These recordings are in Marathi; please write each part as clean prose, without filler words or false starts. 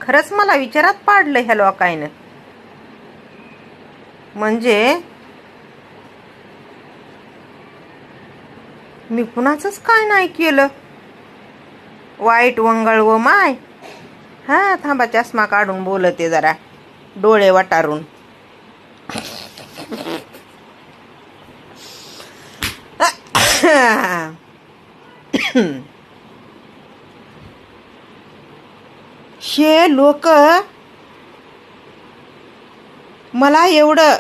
खरंच मला विचारात पाडलं ह्या लोकांनं. म्हणजे मी कुणाचंच काय नाही केलं. वाईट वंगळ व माय. हा, थांबा, चष्मा काढून बोलते जरा, डोळे वटारून. हे लोक मला एवढं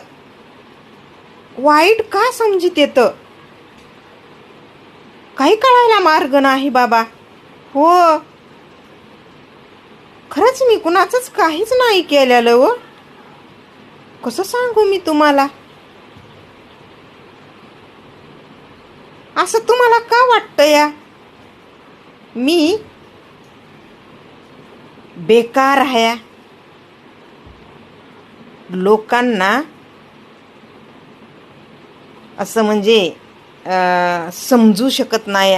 वाईट का समजित येतं, काही कळायला मार्ग नाही बाबा. हो, खरंच मी कुणाचंच काहीच नाही केलेलं. व कसं सांगू मी तुम्हाला. असं तुम्हाला का वाटतं या? मी बेकार आहे, लोकांना असं म्हणजे समजू शकत नाही,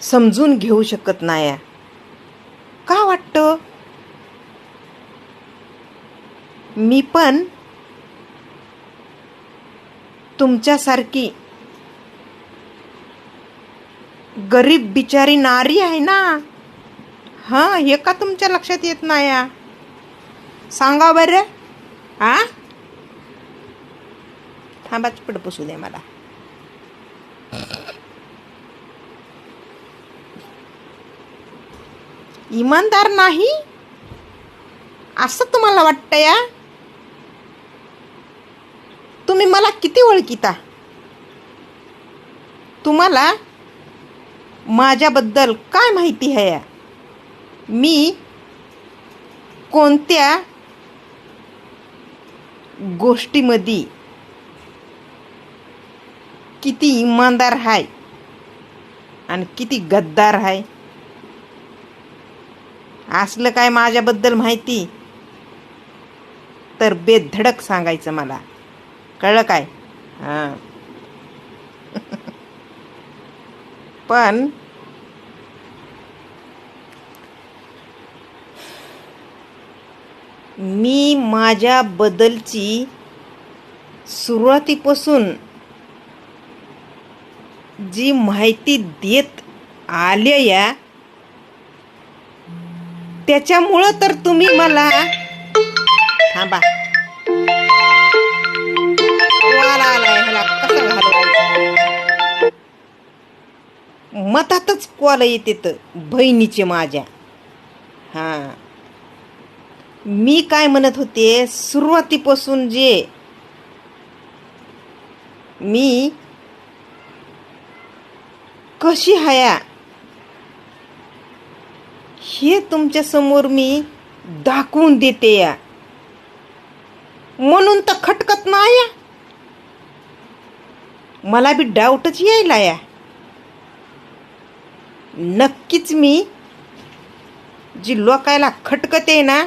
समजून घेऊ शकत नाही. का वाटतं? मी पण तुमच्यासारखी गरीब बिचारी नारी आहे ना. हां, हे का तुमच्या लक्षात येत नाही? सांगा बरं. थांबा, चिपट पुसू दे मला. इमानदार नाही असं तुम्हाला वाटतं या? तुम्ही मला किती ओळखीता? तुम्हाला माझ्याबद्दल काय माहिती आहे या? मी कोणत्या गोष्टीमध्ये किती इमानदार आहे आणि किती गद्दार आहे, असलं काय माझ्याबद्दल माहिती तर बेधडक सांगायचं मला. कळलं काय? हां. पण मी माझ्याबद्दलची सुरुवातीपासून जी माहिती देत आले या, त्याच्यामुळं तर तुम्ही मला. थांबा, वाला आलाय, ह्याला कसं घालवायचं? मतातच कॉल येते तर बहिणीचे माझ्या. हां, मी काय म्हणत होते, सुरुवातीपासून जे मी कशी हाया हे तुमच्या समोर मी दाखवून देते या. म्हणून तर खटकत नाही या. मला बी डाऊटच यायला या. नक्कीच मी जी लोकायला खटकते ना,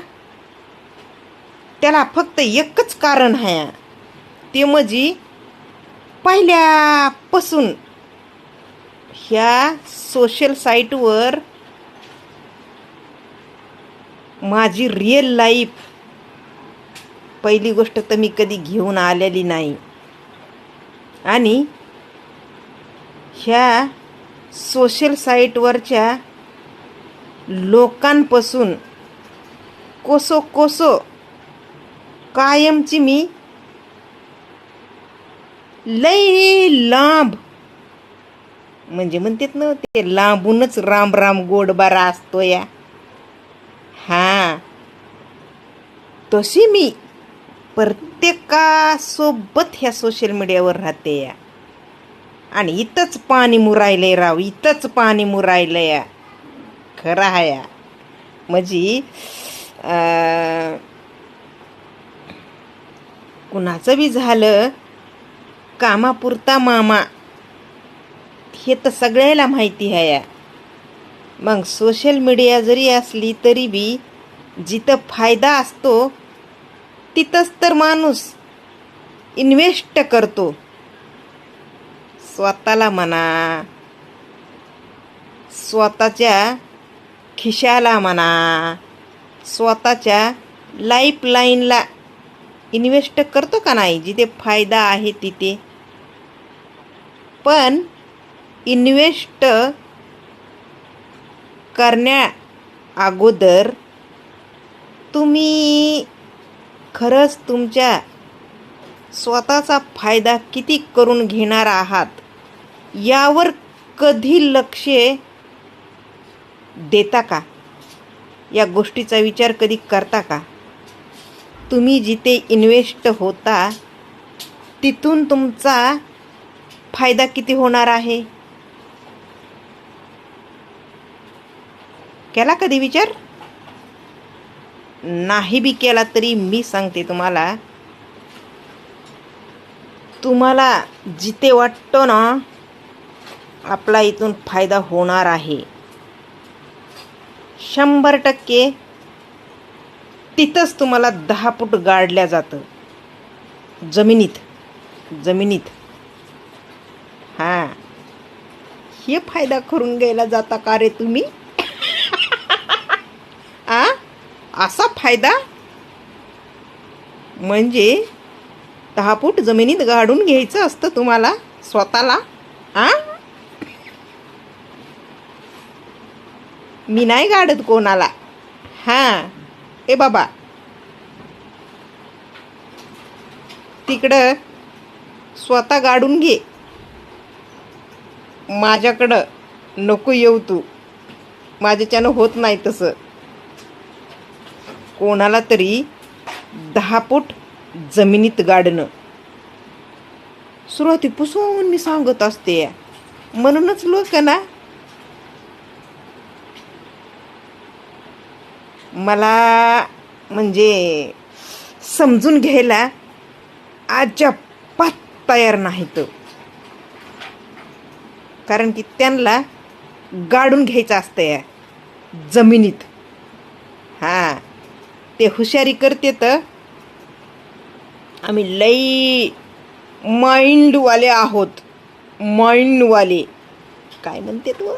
त्याला फक्त एकच कारण आहे, ते म्हणजे पहिल्यापासून ह्या सोशल साईटवर माझी रिअल लाईफ पहिली गोष्ट तर मी कधी घेऊन आलेली नाही. आणि ह्या सोशल साईटवरच्या लोकांपासून कोसो कायमची मी लई लांब, म्हणजे म्हणतात ना ते लांबूनच राम राम गोड बारा असतो या. हां, तशी मी प्रत्येकासोबत ह्या सोशल मीडियावर राहते या. आणि इथंच पाणी मुरायलंय राव, इथंच पाणी मुरायलं या. खरं आहे या. म्हणजे कुणाचं बी झालं कामापुरता मामा, हे तर सगळ्याला माहिती आहे या. मग सोशल मीडिया जरी असली तरी बी जिथं फायदा असतो तिथंच तर माणूस इन्व्हेस्ट करतो. स्वतःला म्हणा, स्वतःच्या खिशाला म्हणा, स्वतःच्या लाईफलाईनला इन्व्हेस्ट करतो का नाही, जिथे फायदा आहे तिथे. पण इन्व्हेस्ट करण्या अगोदर तुम्ही खरंच तुमच्या स्वतःचा फायदा किती करून घेणार आहात यावर कधी लक्ष देता का? या गोष्टीचा विचार कधी करता का? तुम्ही जिथे इन्व्हेस्ट होता तिथून तुमचा फायदा किती होणार आहे? केला कधी विचार? नाही बी केला तरी मी सांगते तुम्हाला जिथे वाटतो ना आपला इथून फायदा होणार आहे, 100% तिथंच तुम्हाला 10 फूट गाडल्या जातं जमिनीत. हां, हे फायदा करून घ्यायला जाता का रे तुम्ही? असा फायदा म्हणजे 10 फूट जमिनीत गाडून घ्यायचं असतं तुम्हाला स्वतःला. मी नाही गाडत कोणाला. ए बाबा, तिकडं स्वतः गाडून घे, माझ्याकडं नको येऊ तू. माझ्याच्यानं होत नाही तसं. कोणाला तरी 10 फूट जमिनीत गाडणं सुरुवातीपासून मी सांगत असते. म्हणूनच लोकांना मला म्हणजे समजून घ्यायला अजिबात तयार नाहीत. कारण की त्यांना गाडून घ्यायचं असतं जमिनीत. ते हुशारी करते तर आम्ही लई माइंडवाले आहोत. माइंडवाले काय म्हणते तू?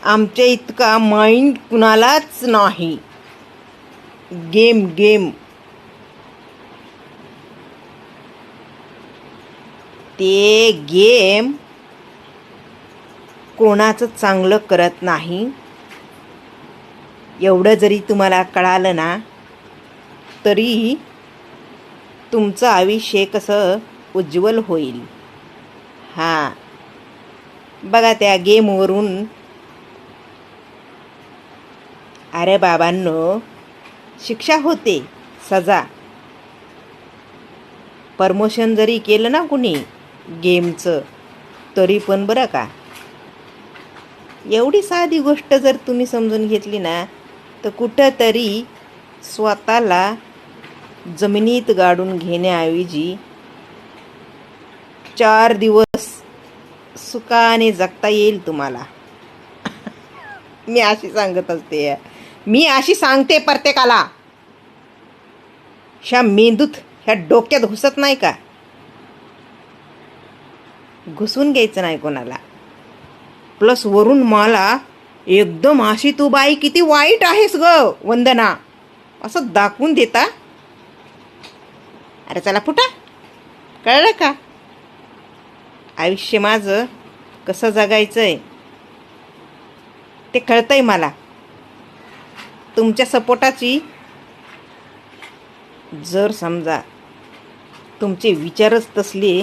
आमच्या इतका माइंड कुणालाच नाही. गेम ते गेम कोणाचं चांगलं करत नाही. एवढं जरी तुम्हाला कळालं ना तरी तुमचं आयुष्य कसं उज्ज्वल होईल. बघा त्या गेमवरून. अरे बाबांनो, शिक्षा होते, सजा. प्रमोशन जरी केलं ना कुणी गेमचं तरी पण बरं का, एवढी साधी गोष्ट जर तुम्ही समजून घेतली ना तर कुठंतरी स्वतःला जमिनीत गाडून घेण्याऐवजी 4 दिवस सुखाने जगता येईल तुम्हाला. मी अशी सांगत असते. मी अशी सांगते प्रत्येकाला. ह्या मेंदूत, ह्या डोक्यात घुसत नाही का? घुसून घ्यायचं नाही कोणाला. प्लस वरून मला एकदम अशी तू बाई किती वाईट आहेस ग वंदना असं दाखवून देता. अरे चला फुटा, कळलं का? आयुष्य माझं कसं जगायचंय ते कळतंय मला. तुमच्या सपोर्टाची जर समजा तुमचे विचारच तसले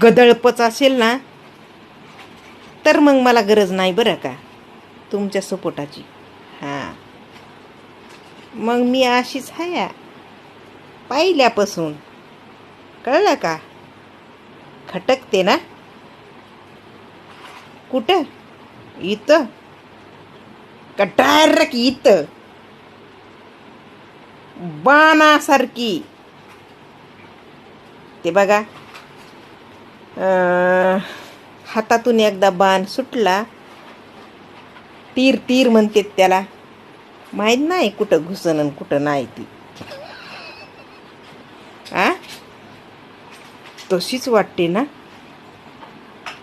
गदळपच असेल ना तर मग मला गरज नाही बरं का तुमच्या सपोर्टाची. मग मी अशीच आहे पहिल्यापासून, कळलं का? खटकते ना कुठं? इथं का डायरेक्ट इथं बाणासारखी. ते बघा, हातातून एकदा बाण सुटला, तीर तीर म्हणते त्याला. माहीत नाही कुठं घुसन आणि कुठं नाही ती. तशीच वाटते ना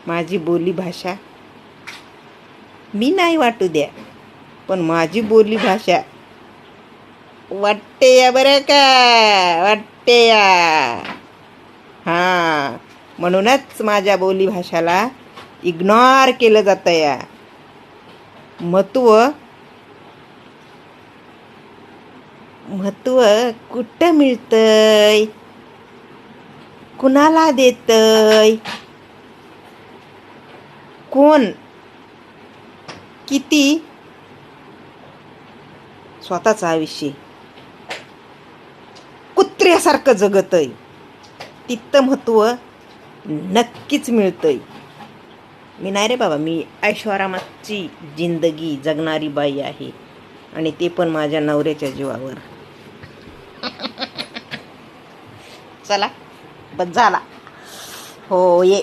माझी बोली भाषा. मी नाही वाटू द्या, पण माझी बोली भाषा वाटते या बरं का, वाटते या. हां, म्हणूनच माझ्या बोलीभाषाला इग्नॉर केलं जातं या. महत्व कुठं मिळतंय, कुणाला देतय, कोण किती स्वतःचं आयुष्य कुत्र्यासारखं जगतय, तिथं महत्व नक्कीच मिळतंय. मी नाही रे बाबा, मी ऐशोआरामाची जिंदगी जगणारी बाई आहे, आणि ते पण माझ्या नवऱ्याच्या जीवावर. चला बस झाला. हो ये.